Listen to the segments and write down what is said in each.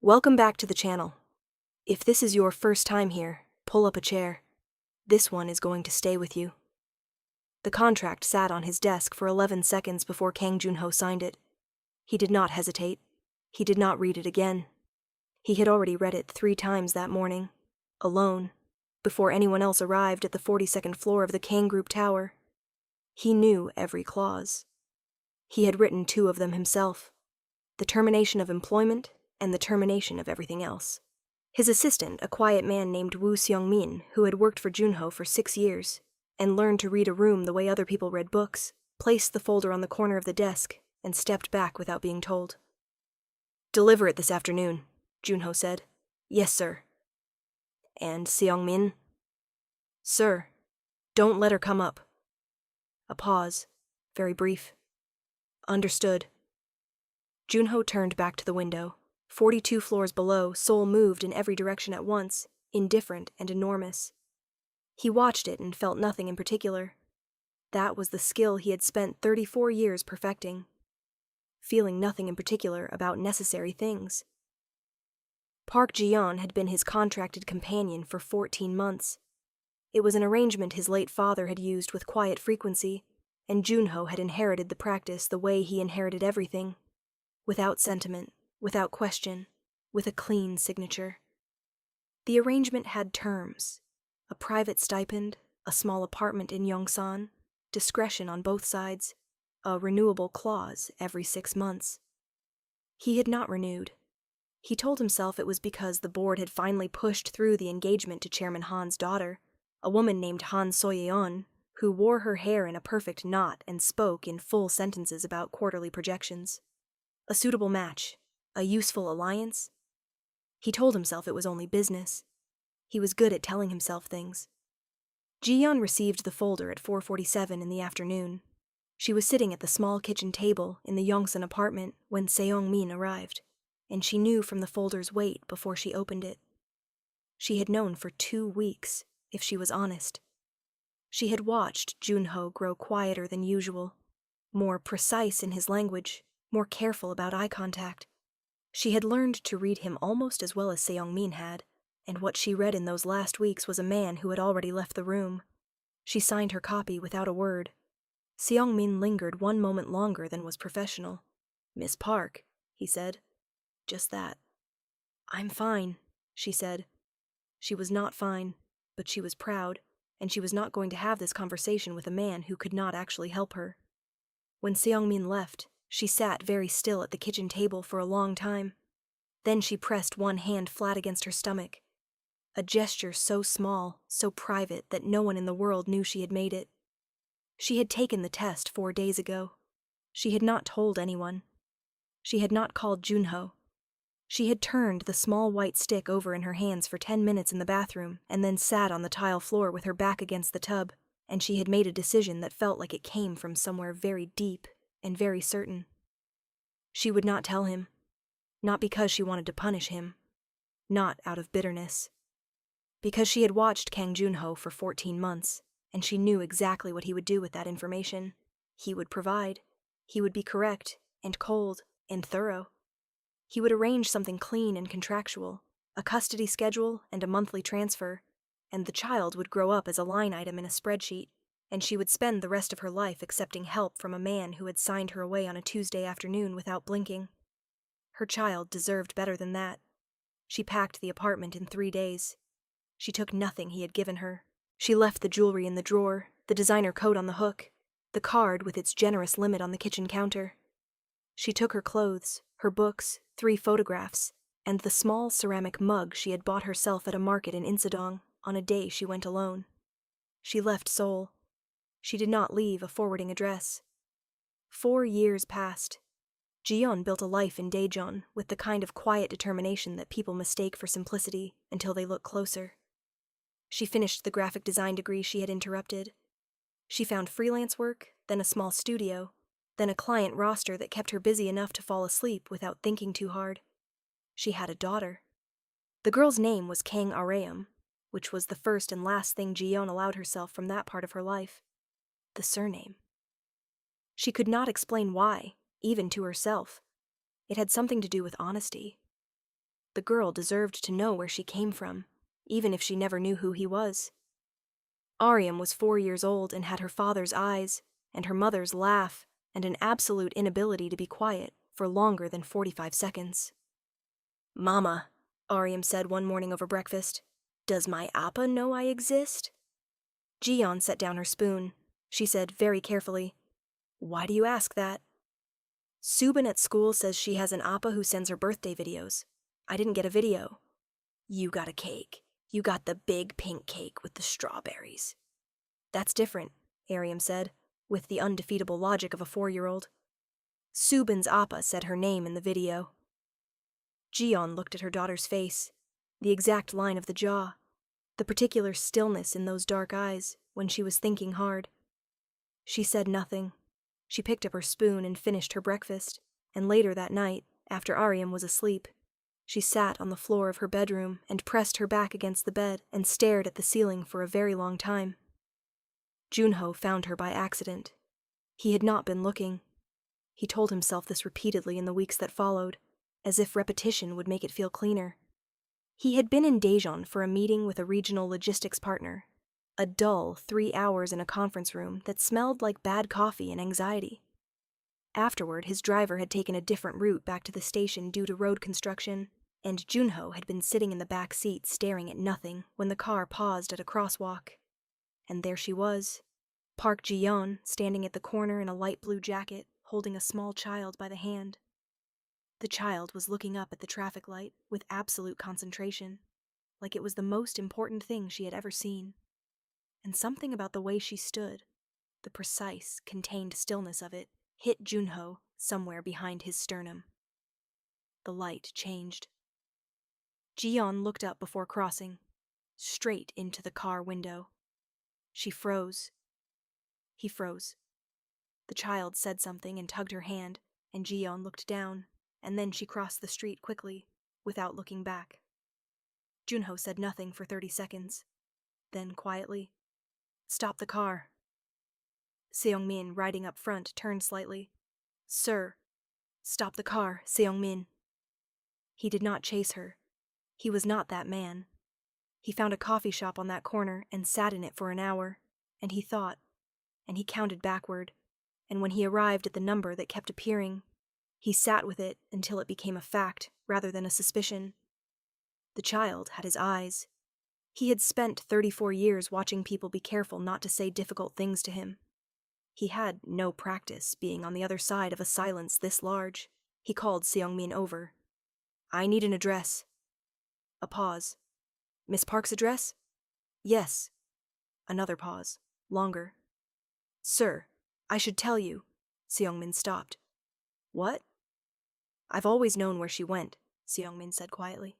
Welcome back to the channel. If this is your first time here, pull up a chair. This one is going to stay with you. The contract sat on his desk for 11 seconds before Kang Junho signed it. He did not hesitate. He did not read it again. He had already read it 3 times that morning, alone, before anyone else arrived at the 42nd floor of the Kang Group Tower. He knew every clause. He had written 2 of them himself: the termination of employment and the termination of everything else. His assistant, a quiet man named Woo Seong-min, who had worked for Junho for 6 years and learned to read a room the way other people read books, placed the folder on the corner of the desk and stepped back without being told. "Deliver it this afternoon," Junho said. "Yes, sir." "And Seong-min?" "Sir, don't let her come up." A pause, very brief. "Understood." Junho turned back to the window. 42 floors below, Seoul moved in every direction at once, indifferent and enormous. He watched it and felt nothing in particular. That was the skill he had spent 34 years perfecting. Feeling nothing in particular about necessary things. Park Ji-yeon had been his contracted companion for 14 months. It was an arrangement his late father had used with quiet frequency, and Junho had inherited the practice the way he inherited everything, without sentiment, without question, with a clean signature. The arrangement had terms: a private stipend, a small apartment in Yongsan, discretion on both sides, a renewable clause every 6 months. He had not renewed. He told himself it was because the board had finally pushed through the engagement to Chairman Han's daughter, a woman named Han Soyeon, who wore her hair in a perfect knot and spoke in full sentences about quarterly projections. A suitable match. A useful alliance? He told himself it was only business. He was good at telling himself things. Ji-yeon received the folder at 4:47 in the afternoon. She was sitting at the small kitchen table in the Yongsan apartment when Seong-min arrived, and she knew from the folder's weight before she opened it. She had known for 2 weeks, if she was honest. She had watched Junho grow quieter than usual, more precise in his language, more careful about eye contact. She had learned to read him almost as well as Seong-min had, and what she read in those last weeks was a man who had already left the room. She signed her copy without a word. Seong-min lingered 1 moment longer than was professional. "Miss Park," he said. Just that. "I'm fine," she said. She was not fine, but she was proud, and she was not going to have this conversation with a man who could not actually help her. When Seong-min left, she sat very still at the kitchen table for a long time. Then she pressed one hand flat against her stomach. A gesture so small, so private that no one in the world knew she had made it. She had taken the test 4 days ago. She had not told anyone. She had not called Junho. She had turned the small white stick over in her hands for 10 minutes in the bathroom and then sat on the tile floor with her back against the tub, and she had made a decision that felt like it came from somewhere very deep and very certain. She would not tell him. Not because she wanted to punish him. Not out of bitterness. Because she had watched Kang Junho for 14 months, and she knew exactly what he would do with that information. He would provide. He would be correct, and cold, and thorough. He would arrange something clean and contractual, a custody schedule and a monthly transfer, and the child would grow up as a line item in a spreadsheet, and she would spend the rest of her life accepting help from a man who had signed her away on a Tuesday afternoon without blinking. Her child deserved better than that. She packed the apartment in 3 days. She took nothing he had given her. She left the jewelry in the drawer, the designer coat on the hook, the card with its generous limit on the kitchen counter. She took her clothes, her books, 3 photographs, and the small ceramic mug she had bought herself at a market in Insadong on a day she went alone. She left Seoul. She did not leave a forwarding address. 4 years passed. Ji-yeon built a life in Daejeon with the kind of quiet determination that people mistake for simplicity until they look closer. She finished the graphic design degree she had interrupted. She found freelance work, then a small studio, then a client roster that kept her busy enough to fall asleep without thinking too hard. She had a daughter. The girl's name was Kang Areum, which was the first and last thing Ji-yeon allowed herself from that part of her life. The surname. She could not explain why, even to herself. It had something to do with honesty. The girl deserved to know where she came from, even if she never knew who he was. Aryam was 4 years old and had her father's eyes, and her mother's laugh, and an absolute inability to be quiet for longer than 45 seconds. "Mama," Aryam said one morning over breakfast, "does my appa know I exist?" Jiyeon set down her spoon. She said very carefully, "Why do you ask that?" "Subin at school says she has an appa who sends her birthday videos. I didn't get a video." "You got a cake. You got the big pink cake with the strawberries." "That's different," Aryam said, with the undefeatable logic of a 4-year-old. "Subin's appa said her name in the video." Jiyeon looked at her daughter's face, the exact line of the jaw, the particular stillness in those dark eyes when she was thinking hard. She said nothing. She picked up her spoon and finished her breakfast, and later that night, after Aryam was asleep, she sat on the floor of her bedroom and pressed her back against the bed and stared at the ceiling for a very long time. Junho found her by accident. He had not been looking. He told himself this repeatedly in the weeks that followed, as if repetition would make it feel cleaner. He had been in Daejeon for a meeting with a regional logistics partner, a dull 3 hours in a conference room that smelled like bad coffee and anxiety. Afterward, his driver had taken a different route back to the station due to road construction, and Junho had been sitting in the back seat staring at nothing when the car paused at a crosswalk. And there she was, Park Ji-yeon, standing at the corner in a light blue jacket, holding a small child by the hand. The child was looking up at the traffic light with absolute concentration, like it was the most important thing she had ever seen. And something about the way she stood, the precise, contained stillness of it, hit Junho somewhere behind his sternum. The light changed. Ji-yeon looked up before crossing, straight into the car window. She froze. He froze. The child said something and tugged her hand, and Ji-yeon looked down, and then she crossed the street quickly, without looking back. Junho said nothing for 30 seconds. Then, quietly, "Stop the car." Seong-min, riding up front, turned slightly. "Sir." "Stop the car, Seong-min." He did not chase her. He was not that man. He found a coffee shop on that corner and sat in it for an hour, and he thought, and he counted backward, and when he arrived at the number that kept appearing, he sat with it until it became a fact rather than a suspicion. The child had his eyes. He had spent 34 years watching people be careful not to say difficult things to him. He had no practice being on the other side of a silence this large. He called Seong-min over. "I need an address." A pause. "Miss Park's address?" "Yes." Another pause. Longer. "Sir, I should tell you." Seong-min stopped. "What?" "I've always known where she went," Seong-min said quietly.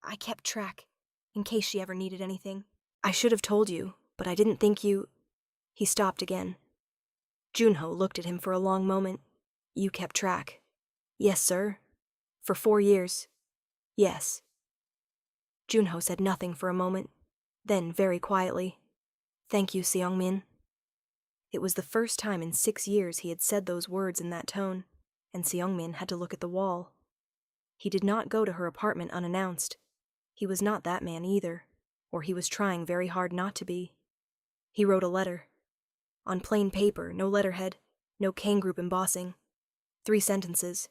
"I kept track, in case she ever needed anything. I should have told you, but I didn't think you—" He stopped again. Junho looked at him for a long moment. "You kept track?" "Yes, sir." "For 4 years?" "Yes." Junho said nothing for a moment, then very quietly, "Thank you, Seong-min." It was the first time in 6 years he had said those words in that tone, and Seong-min had to look at the wall. He did not go to her apartment unannounced. He was not that man either, or he was trying very hard not to be. He wrote a letter. On plain paper, no letterhead, no Kang Group embossing. 3 sentences.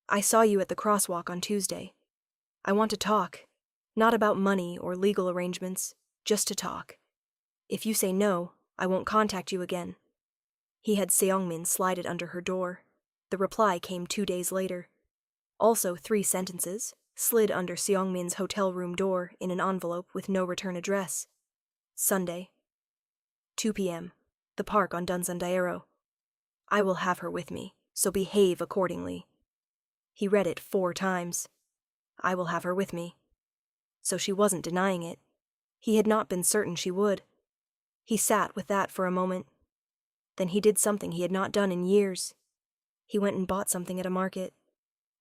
"I saw you at the crosswalk on Tuesday. I want to talk, not about money or legal arrangements, just to talk. If you say no, I won't contact you again." He had Seong-min slide it under her door. The reply came 2 days later. Also 3 sentences, slid under Seong-min's hotel room door in an envelope with no return address. Sunday. 2 p.m. The park on Dunsandaero. "I will have her with me, so behave accordingly." He read it 4 times. "I will have her with me." So she wasn't denying it. He had not been certain she would. He sat with that for a moment. Then he did something he had not done in years. He went and bought something at a market.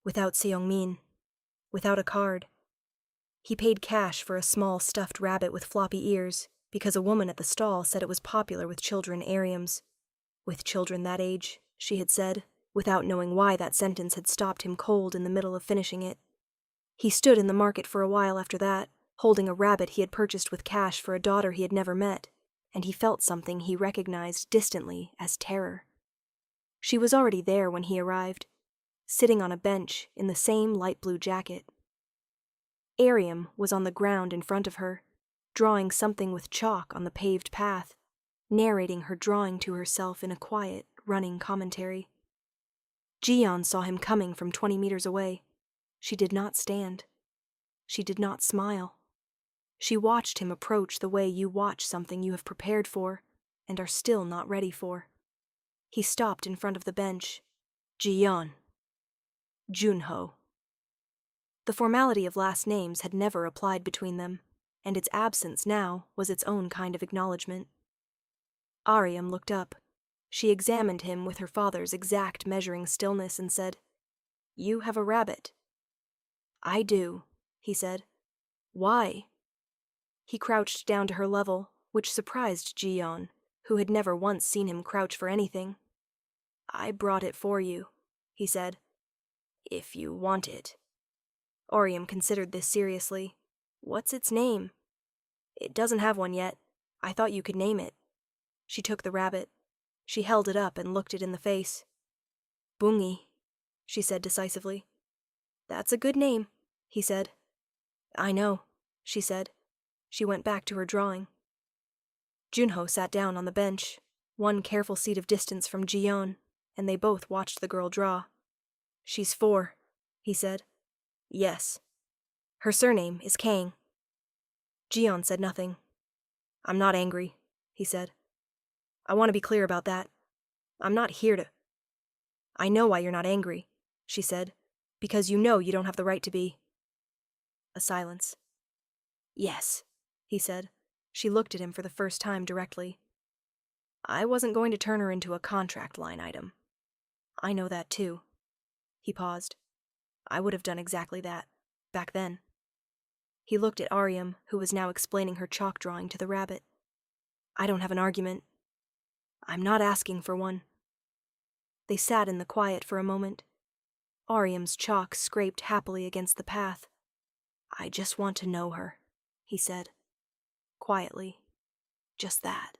Without Seong-min. Without a card. He paid cash for a small stuffed rabbit with floppy ears, because a woman at the stall said it was popular with children Aryams. With children that age, she had said, without knowing why that sentence had stopped him cold in the middle of finishing it. He stood in the market for a while after that, holding a rabbit he had purchased with cash for a daughter he had never met, and he felt something he recognized distantly as terror. She was already there when he arrived, sitting on a bench in the same light blue jacket. Ariam was on the ground in front of her, drawing something with chalk on the paved path, narrating her drawing to herself in a quiet, running commentary. Jiyeon saw him coming from 20 meters away. She did not stand. She did not smile. She watched him approach the way you watch something you have prepared for and are still not ready for. He stopped in front of the bench. Jiyeon. Junho. The formality of last names had never applied between them, and its absence now was its own kind of acknowledgement. Ariam looked up. She examined him with her father's exact measuring stillness and said, "You have a rabbit." "I do," he said. "Why?" He crouched down to her level, which surprised Jiyeon, who had never once seen him crouch for anything. "I brought it for you," he said. "If you want it." Ariam considered this seriously. "What's its name?" "It doesn't have one yet. I thought you could name it." She took the rabbit. She held it up and looked it in the face. "Bungi," she said decisively. "That's a good name," he said. "I know," she said. She went back to her drawing. Junho sat down on the bench, one careful seat of distance from Jiyeon, and they both watched the girl draw. "She's 4, he said. "Yes. Her surname is Kang." Jiyeon said nothing. "I'm not angry," he said. "I want to be clear about that. I'm not here to—" "I know why you're not angry," she said, "because you know you don't have the right to be." A silence. "Yes," he said. She looked at him for the first time directly. "I wasn't going to turn her into a contract line item. I know that too." He paused. "I would have done exactly that, back then." He looked at Ariam, who was now explaining her chalk drawing to the rabbit. "I don't have an argument. I'm not asking for one." They sat in the quiet for a moment. Ariam's chalk scraped happily against the path. "I just want to know her," he said. Quietly. Just that.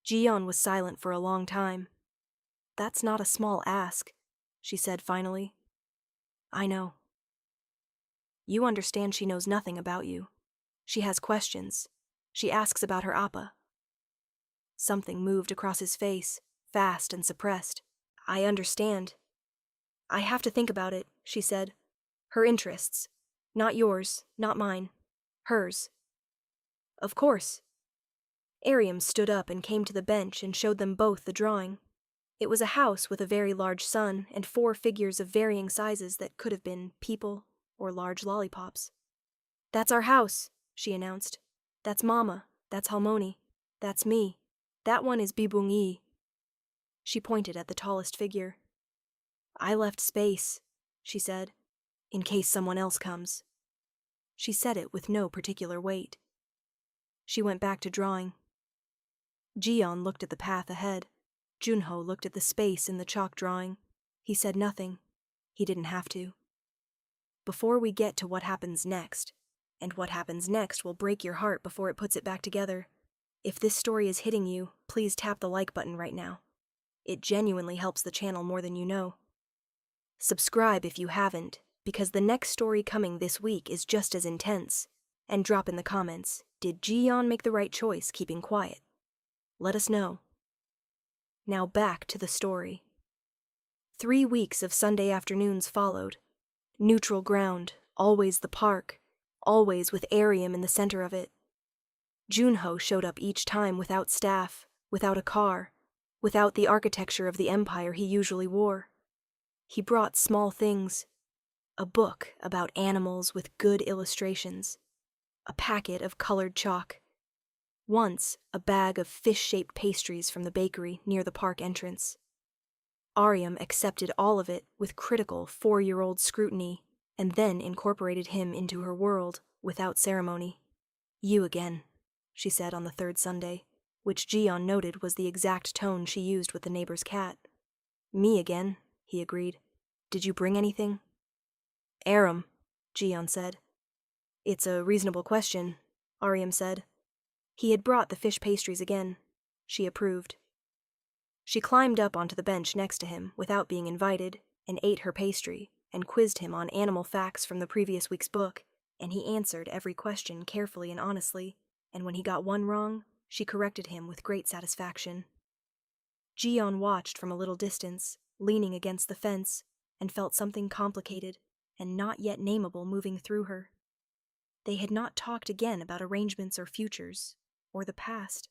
Jiyeon was silent for a long time. "That's not a small ask," she said finally. "I know." "You understand she knows nothing about you. She has questions. She asks about her appa." Something moved across his face, fast and suppressed. "I understand. I have to think about it," she said. "Her interests. Not yours, not mine. Hers." "Of course." Ariam stood up and came to the bench and showed them both the drawing. It was a house with a very large sun and 4 figures of varying sizes that could have been people or large lollipops. "That's our house," she announced. "That's Mama. That's Halmoni. That's me. That one is Bibungi." She pointed at the tallest figure. "I left space," she said, "in case someone else comes." She said it with no particular weight. She went back to drawing. Jiyeon looked at the path ahead. Junho looked at the space in the chalk drawing. He said nothing. He didn't have to. "Before we get to what happens next, and what happens next will break your heart before it puts it back together, if this story is hitting you, please tap the like button right now. It genuinely helps the channel more than you know. Subscribe if you haven't, because the next story coming this week is just as intense. And drop in the comments, did Jiyeon make the right choice keeping quiet? Let us know. Now back to the story. 3 weeks of Sunday afternoons followed. Neutral ground, always the park, always with Ariam in the center of it. Junho showed up each time without staff, without a car, without the architecture of the empire he usually wore. He brought small things: a book about animals with good illustrations, a packet of colored chalk, once a bag of fish-shaped pastries from the bakery near the park entrance. Ariam accepted all of it with critical 4-year-old scrutiny and then incorporated him into her world without ceremony. "You again," she said on the 3rd Sunday, which Jiyeon noted was the exact tone she used with the neighbor's cat. "Me again," he agreed. "Did you bring anything?" "Aram," Jiyeon said. It's a reasonable question, Aryam said. He had brought the fish pastries again. She approved. She climbed up onto the bench next to him without being invited and ate her pastry and quizzed him on animal facts from the previous week's book, and he answered every question carefully and honestly, and when he got one wrong, she corrected him with great satisfaction. Jiyeon watched from a little distance, leaning against the fence, and felt something complicated and not yet nameable moving through her. They had not talked again about arrangements or futures, or the past.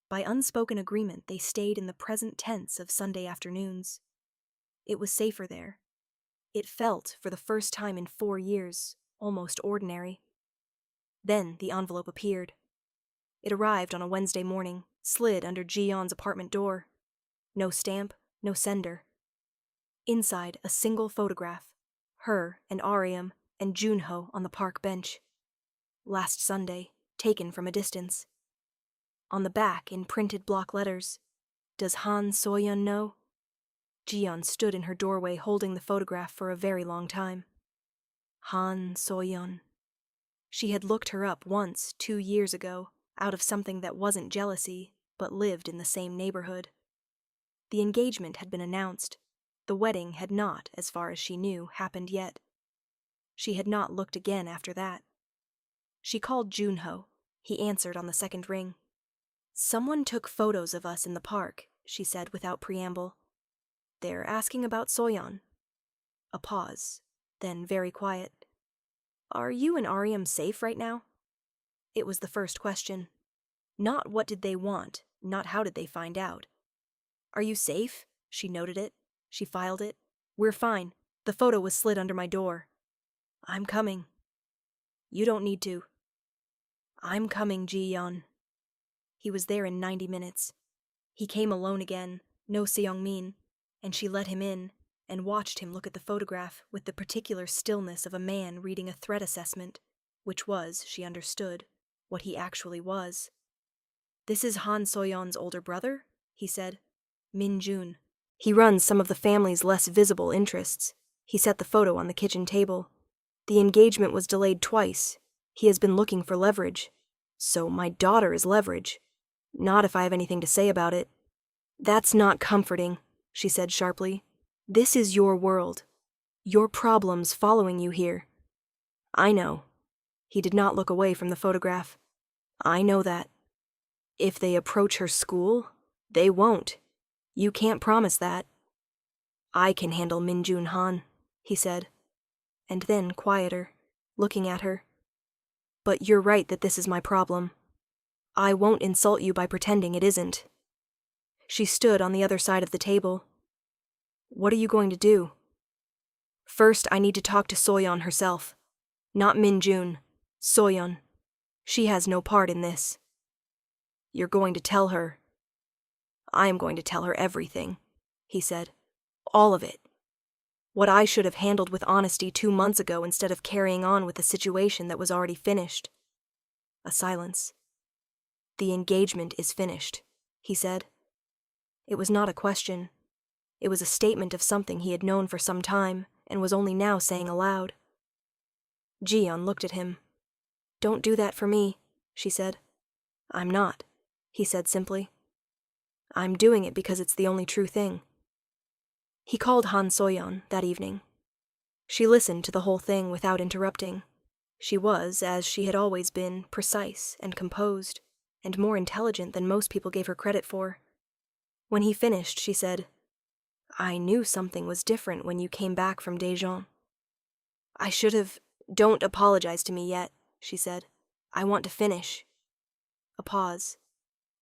By unspoken agreement, they stayed in the present tense of Sunday afternoons. It was safer there. It felt, for the first time in 4 years, almost ordinary. Then the envelope appeared. It arrived on a Wednesday morning, slid under Jiyeon's apartment door. No stamp, no sender. Inside, a single photograph, her and Aryam and Junho on the park bench. Last Sunday, taken from a distance. On the back, in printed block letters, "Does Han Soyeon know?" Jiyeon stood in her doorway holding the photograph for a very long time. Han Soyeon. She had looked her up once, 2 years ago, out of something that wasn't jealousy, but lived in the same neighborhood. The engagement had been announced. The wedding had not, as far as she knew, happened yet. She had not looked again after that. She called Junho. He answered on the second ring. "Someone took photos of us in the park," she said without preamble. "They're asking about Soyeon." A pause, then very quiet. "Are you and Aryam safe right now?" It was the first question. Not what did they want, not how did they find out. "Are you safe?" She noted it. She filed it. "We're fine. The photo was slid under my door." "I'm coming." "You don't need to." "I'm coming, Jiyeon." He was there in 90 minutes. He came alone again, no Seongmin, and she let him in and watched him look at the photograph with the particular stillness of a man reading a threat assessment, which was, she understood, what he actually was. "This is Han Soyeon's older brother?" he said. "Min Jun. He runs some of the family's less visible interests." He set the photo on the kitchen table. "The engagement was delayed twice. He has been looking for leverage. So my daughter is leverage. Not if I have anything to say about it." "That's not comforting," she said sharply. "This is your world. Your problems following you here." "I know." He did not look away from the photograph. "I know that. If they approach her school, they won't. You can't promise that." "I can handle Min Jun Han," he said. And then, quieter, looking at her. "But you're right that this is my problem. I won't insult you by pretending it isn't." She stood on the other side of the table. "What are you going to do?" "First, I need to talk to Soyeon herself. Not Min Jun. Soyeon. She has no part in this." "You're going to tell her." "I am going to tell her everything," he said. "All of it. What I should have handled with honesty 2 months ago instead of carrying on with a situation that was already finished." A silence. "The engagement is finished," he said. It was not a question. It was a statement of something he had known for some time and was only now saying aloud. Jiyeon looked at him. "Don't do that for me," she said. "I'm not," he said simply. "I'm doing it because it's the only true thing." He called Han Soyeon that evening. She listened to the whole thing without interrupting. She was, as she had always been, precise and composed, and more intelligent than most people gave her credit for. When he finished, she said, "I knew something was different when you came back from Daejeon. I should have—" "Don't apologize to me yet," she said. "I want to finish." A pause.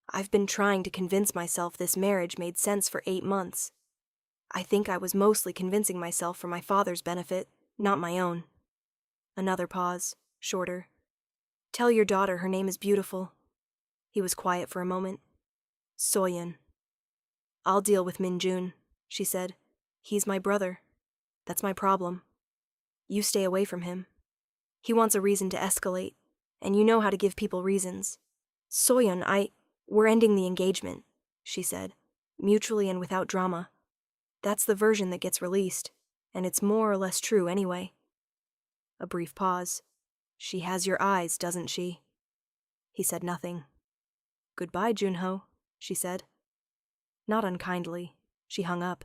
"I've been trying to convince myself this marriage made sense for 8 months. I think I was mostly convincing myself for my father's benefit, not my own." Another pause, shorter. "Tell your daughter her name is beautiful." He was quiet for a moment. "Soyeon." "I'll deal with Min Jun," she said. "He's my brother. That's my problem. You stay away from him. He wants a reason to escalate, and you know how to give people reasons. Soyeon, we're ending the engagement," she said, mutually and without drama. "That's the version that gets released, and it's more or less true anyway." A brief pause. She has your eyes, doesn't she? He said nothing. Goodbye, Junho, she said. Not unkindly. She hung up.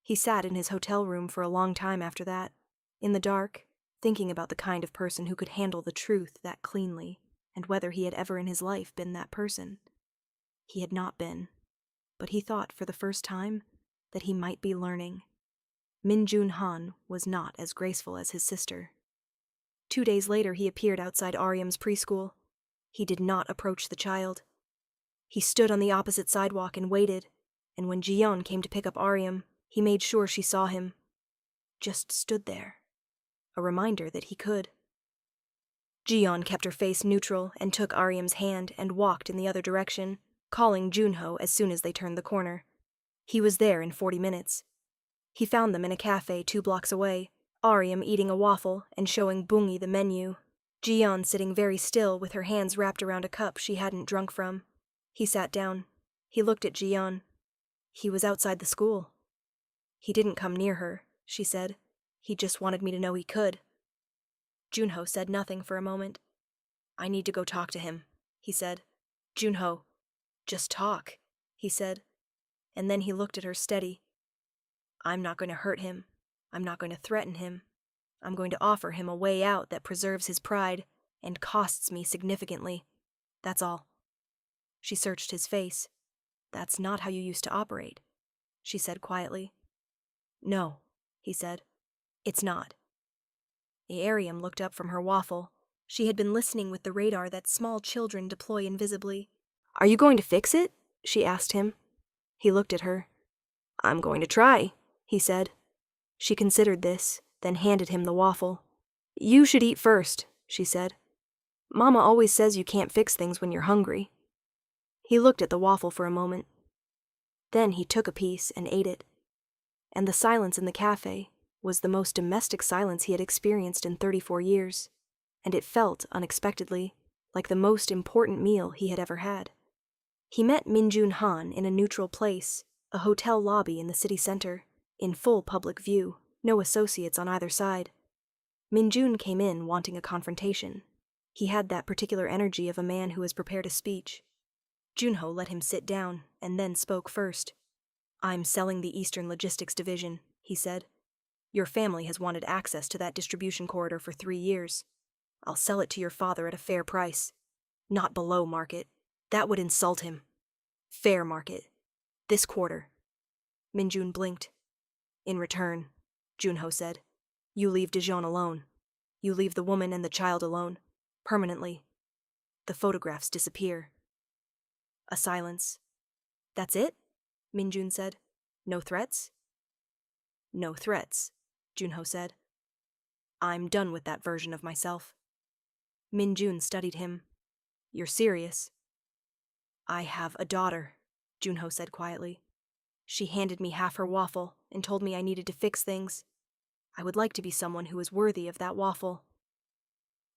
He sat in his hotel room for a long time after that, in the dark, thinking about the kind of person who could handle the truth that cleanly, and whether he had ever in his life been that person. He had not been, but he thought for the first time that he might be learning. Min Jun Han was not as graceful as his sister. 2 days later he appeared outside Aryam's preschool. He did not approach the child. He stood on the opposite sidewalk and waited, and when Jiyeon came to pick up Aryam, he made sure she saw him. Just stood there. A reminder that he could. Jiyeon kept her face neutral and took Aryam's hand and walked in the other direction, calling Junho as soon as they turned the corner. He was there in 40 minutes. He found them in a cafe 2 blocks away, Aryam eating a waffle and showing Bungi the menu, Jiyeon sitting very still with her hands wrapped around a cup she hadn't drunk from. He sat down. He looked at Jiyeon. He was outside the school. He didn't come near her, she said. He just wanted me to know he could. Junho said nothing for a moment. I need to go talk to him, he said. Junho, just talk, he said. And then he looked at her steady. I'm not going to hurt him. I'm not going to threaten him. I'm going to offer him a way out that preserves his pride and costs me significantly. That's all. She searched his face. That's not how you used to operate, she said quietly. No, he said. It's not. Aryam looked up from her waffle. She had been listening with the radar that small children deploy invisibly. Are you going to fix it? She asked him. He looked at her. I'm going to try, he said. She considered this, then handed him the waffle. You should eat first, she said. Mama always says you can't fix things when you're hungry. He looked at the waffle for a moment. Then he took a piece and ate it. And the silence in the cafe was the most domestic silence he had experienced in 34 years, and it felt, unexpectedly, like the most important meal he had ever had. He met Min Jun Han in a neutral place, a hotel lobby in the city center, in full public view, no associates on either side. Min Jun came in wanting a confrontation. He had that particular energy of a man who has prepared a speech. Junho let him sit down, and then spoke first. I'm selling the Eastern Logistics Division, he said. Your family has wanted access to that distribution corridor for 3 years. I'll sell it to your father at a fair price. Not below market. That would insult him. Fair market. This quarter. Min Jun blinked. In return, Junho said, you leave Dijon alone. You leave the woman and the child alone. Permanently. The photographs disappear. A silence. That's it? Min Jun said. No threats? No threats, Junho said. I'm done with that version of myself. Min Jun studied him. You're serious? I have a daughter, Junho said quietly. She handed me half her waffle and told me I needed to fix things. I would like to be someone who is worthy of that waffle.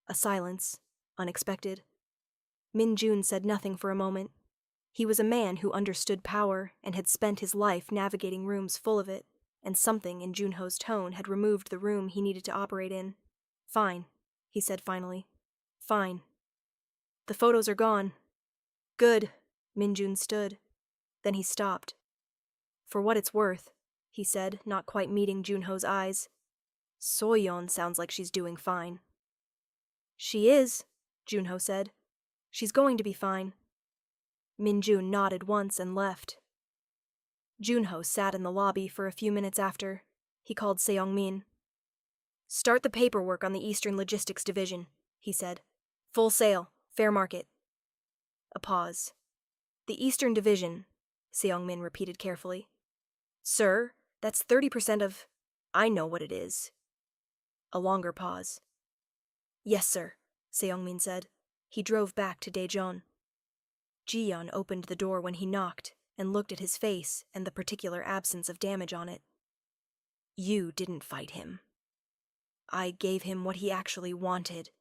A silence, unexpected. Min Jun said nothing for a moment. He was a man who understood power and had spent his life navigating rooms full of it, and something in Junho's tone had removed the room he needed to operate in. Fine, he said finally. Fine. The photos are gone. Good, Min Jun stood. Then he stopped. For what it's worth, he said, not quite meeting Junho's eyes. Soyeon sounds like she's doing fine. She is, Junho said. She's going to be fine. Min Jun nodded once and left. Junho sat in the lobby for a few minutes after. He called Seong-min. Start the paperwork on the Eastern Logistics Division, he said. Full sale, fair market. A pause. The Eastern Division, Seong-min repeated carefully. Sir, that's 30% of... I know what it is. A longer pause. Yes, sir, Seong-min said. He drove back to Daejeon. Jiyeon opened the door when he knocked and looked at his face and the particular absence of damage on it. You didn't fight him. I gave him what he actually wanted.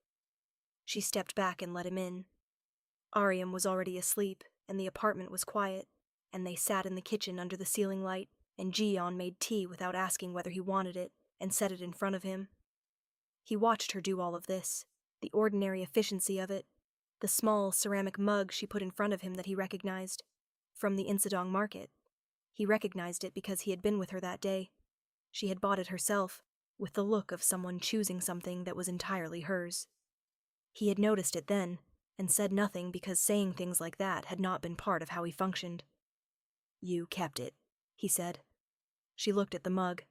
She stepped back and let him in. Aryam was already asleep, and the apartment was quiet, and they sat in the kitchen under the ceiling light, and Jiyeon made tea without asking whether he wanted it, and set it in front of him. He watched her do all of this, the ordinary efficiency of it, the small ceramic mug she put in front of him that he recognized. From the Insadong market. He recognized it because he had been with her that day. She had bought it herself, with the look of someone choosing something that was entirely hers. He had noticed it then, and said nothing because saying things like that had not been part of how he functioned. "You kept it," he said. She looked at the mug.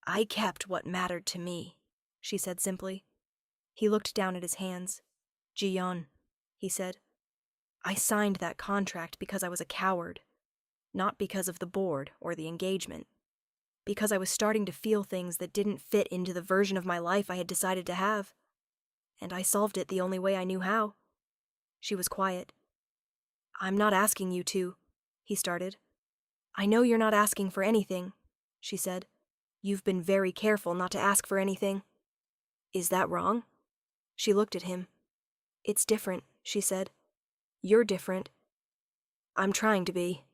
"I kept what mattered to me," she said simply. He looked down at his hands. "Ji-yeon," he said. "I signed that contract because I was a coward. Not because of the board or the engagement. Because I was starting to feel things that didn't fit into the version of my life I had decided to have. And I solved it the only way I knew how." She was quiet. "I'm not asking you to," he started. "I know you're not asking for anything," she said. "You've been very careful not to ask for anything." "Is that wrong?" She looked at him. "It's different," she said. "You're different." "I'm trying to be."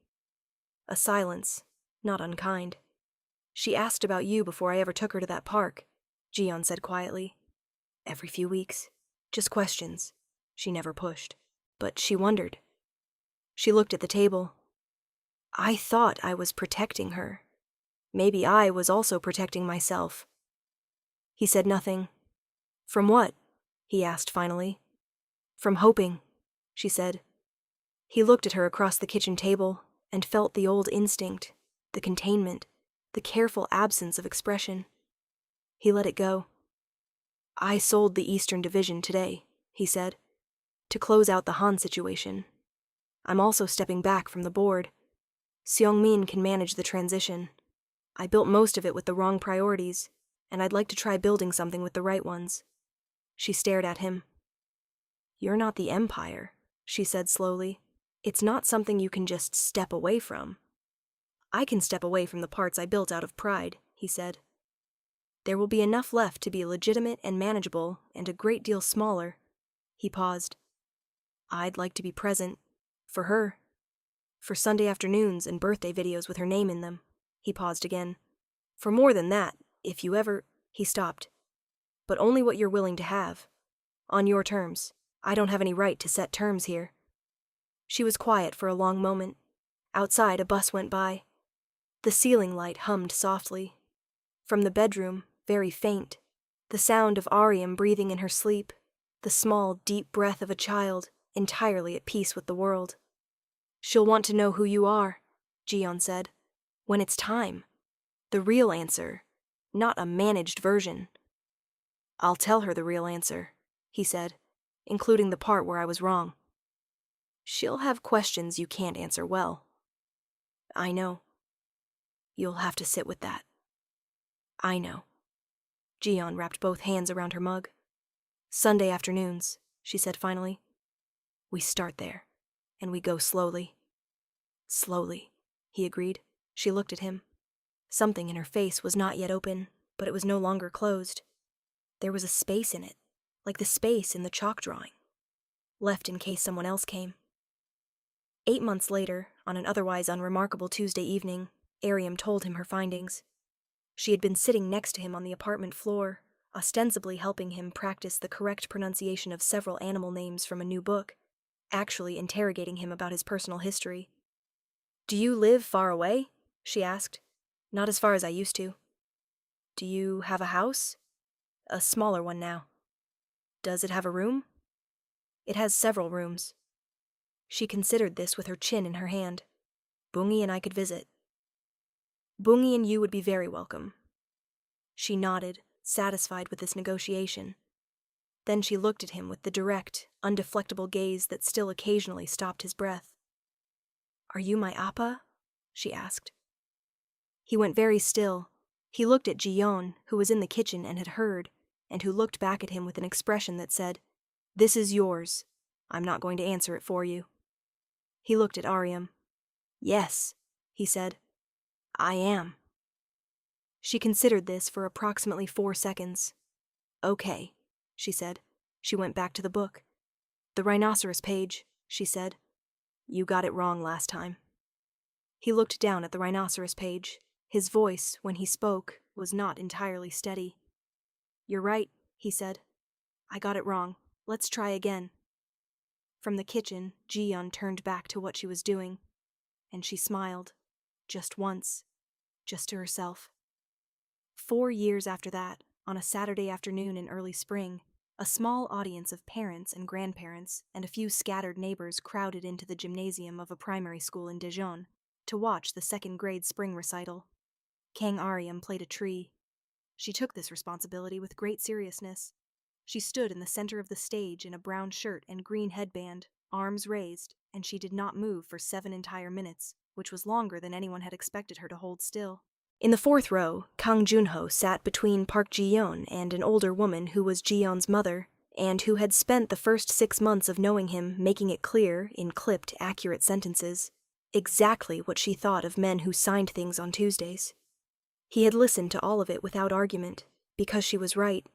A silence, not unkind. "She asked about you before I ever took her to that park," Ji-yeon said quietly. "Every few weeks. Just questions." She never pushed. But she wondered. She looked at the table. "I thought I was protecting her. Maybe I was also protecting myself." He said nothing. "From what?" he asked finally. "From hoping," she said. He looked at her across the kitchen table and felt the old instinct, the containment, the careful absence of expression. He let it go. "I sold the Eastern Division today," he said, "to close out the Han situation. I'm also stepping back from the board. Seong-min can manage the transition. I built most of it with the wrong priorities, and I'd like to try building something with the right ones." She stared at him. "You're not the Empire," she said slowly. "It's not something you can just step away from." "I can step away from the parts I built out of pride," he said. "There will be enough left to be legitimate and manageable and a great deal smaller." He paused. "I'd like to be present. For her. For Sunday afternoons and birthday videos with her name in them." He paused again. "For more than that, if you ever—" He stopped. "But only what you're willing to have. On your terms. I don't have any right to set terms here." She was quiet for a long moment. Outside, a bus went by. The ceiling light hummed softly. From the bedroom, very faint, the sound of Aryam breathing in her sleep, the small, deep breath of a child, entirely at peace with the world. "She'll want to know who you are," Ji-yeon said. "When it's time. The real answer, not a managed version." "I'll tell her the real answer," he said, "including the part where I was wrong." "She'll have questions you can't answer well." "I know." "You'll have to sit with that." "I know." Ji-yeon wrapped both hands around her mug. "Sunday afternoons," she said finally. "We start there, and we go slowly." "Slowly," he agreed. She looked at him. Something in her face was not yet open, but it was no longer closed. There was a space in it, like the space in the chalk drawing, left in case someone else came. 8 months later, on an otherwise unremarkable Tuesday evening, Aryam told him her findings. She had been sitting next to him on the apartment floor, ostensibly helping him practice the correct pronunciation of several animal names from a new book, actually interrogating him about his personal history. "Do you live far away?" she asked. "Not as far as I used to." "Do you have a house?" "A smaller one now." "Does it have a room?" "It has several rooms." She considered this with her chin in her hand. "Bungi and I could visit." "Bungi and you would be very welcome." She nodded, satisfied with this negotiation. Then she looked at him with the direct, undeflectable gaze that still occasionally stopped his breath. "Are you my appa?" she asked. He went very still. He looked at Ji-yeon, who was in the kitchen and had heard, and who looked back at him with an expression that said, "This is yours. I'm not going to answer it for you." He looked at Aryam. "Yes," he said. "I am." She considered this for approximately 4 seconds. "Okay," she said. She went back to the book. "The rhinoceros page," she said. "You got it wrong last time." He looked down at the rhinoceros page. His voice, when he spoke, was not entirely steady. "You're right," he said. I got it wrong. Let's try again. From the kitchen, Ji-yeon turned back to what she was doing, and she smiled. Just once. Just to herself. 4 years after that, on a Saturday afternoon in early spring, a small audience of parents and grandparents and a few scattered neighbors crowded into the gymnasium of a primary school in Daejeon to watch the second-grade spring recital. Kang Aryam played a tree. She took this responsibility with great seriousness. She stood in the center of the stage in a brown shirt and green headband, arms raised, and she did not move for 7 entire minutes, which was longer than anyone had expected her to hold still. In the 4th row, Kang Junho sat between Park Ji-yeon and an older woman who was Ji-yeon's mother, and who had spent the first 6 months of knowing him making it clear, in clipped, accurate sentences, exactly what she thought of men who signed things on Tuesdays. He had listened to all of it without argument, because she was right,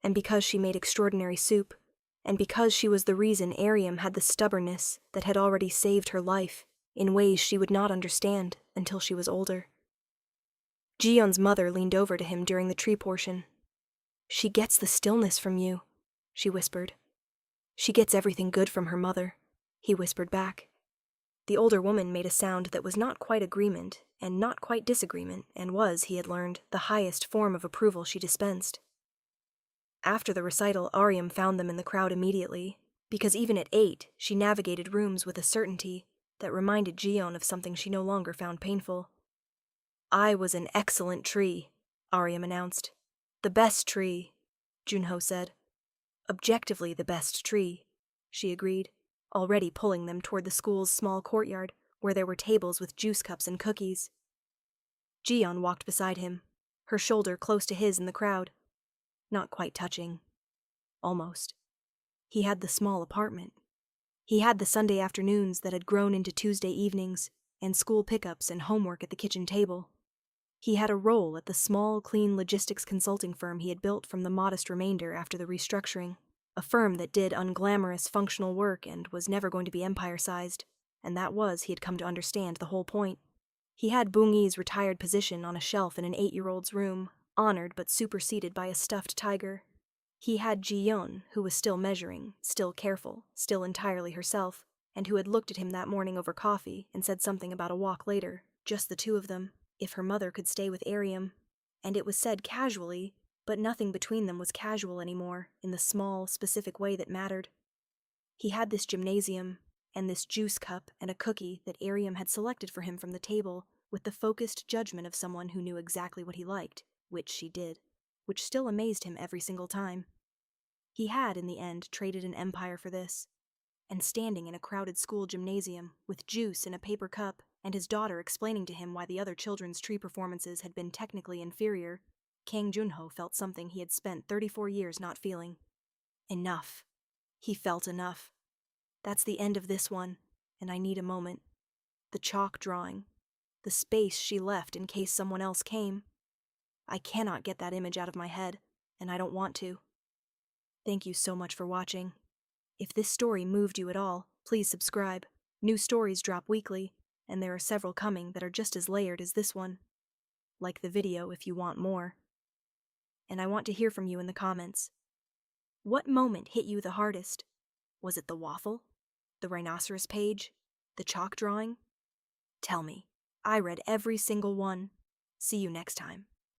and because she made extraordinary soup, and because she was the reason Aryam had the stubbornness that had already saved her life, in ways she would not understand until she was older. Ji-yeon's mother leaned over to him during the tree portion. She gets the stillness from you, she whispered. She gets everything good from her mother, he whispered back. The older woman made a sound that was not quite agreement and not quite disagreement and was, he had learned, the highest form of approval she dispensed. After the recital, Aryam found them in the crowd immediately, because even at 8, she navigated rooms with a certainty that reminded Ji-yeon of something she no longer found painful. I was an excellent tree, Aryam announced. The best tree, Junho said. Objectively the best tree, she agreed, already pulling them toward the school's small courtyard, where there were tables with juice cups and cookies. Ji-yeon walked beside him, her shoulder close to his in the crowd. Not quite touching. Almost. He had the small apartment. He had the Sunday afternoons that had grown into Tuesday evenings, and school pickups and homework at the kitchen table. He had a role at the small, clean logistics consulting firm he had built from the modest remainder after the restructuring, a firm that did unglamorous, functional work and was never going to be empire-sized, and that was, he had come to understand, the whole point. He had Boong-ee's retired position on a shelf in an 8-year-old's room, honored but superseded by a stuffed tiger. He had Ji-yeon, who was still measuring, still careful, still entirely herself, and who had looked at him that morning over coffee and said something about a walk later, just the two of them, if her mother could stay with Aryam. And it was said casually, but nothing between them was casual anymore, in the small, specific way that mattered. He had this gymnasium, and this juice cup and a cookie that Aryam had selected for him from the table, with the focused judgment of someone who knew exactly what he liked, which she did, which still amazed him every single time. He had, in the end, traded an empire for this. And standing in a crowded school gymnasium, with juice in a paper cup, and his daughter explaining to him why the other children's tree performances had been technically inferior, Kang Junho felt something he had spent 34 years not feeling. Enough. He felt enough. That's the end of this one, and I need a moment. The chalk drawing. The space she left in case someone else came. I cannot get that image out of my head, and I don't want to. Thank you so much for watching. If this story moved you at all, please subscribe. New stories drop weekly, and there are several coming that are just as layered as this one. Like the video if you want more. And I want to hear from you in the comments. What moment hit you the hardest? Was it the waffle? The rhinoceros page? The chalk drawing? Tell me. I read every single one. See you next time.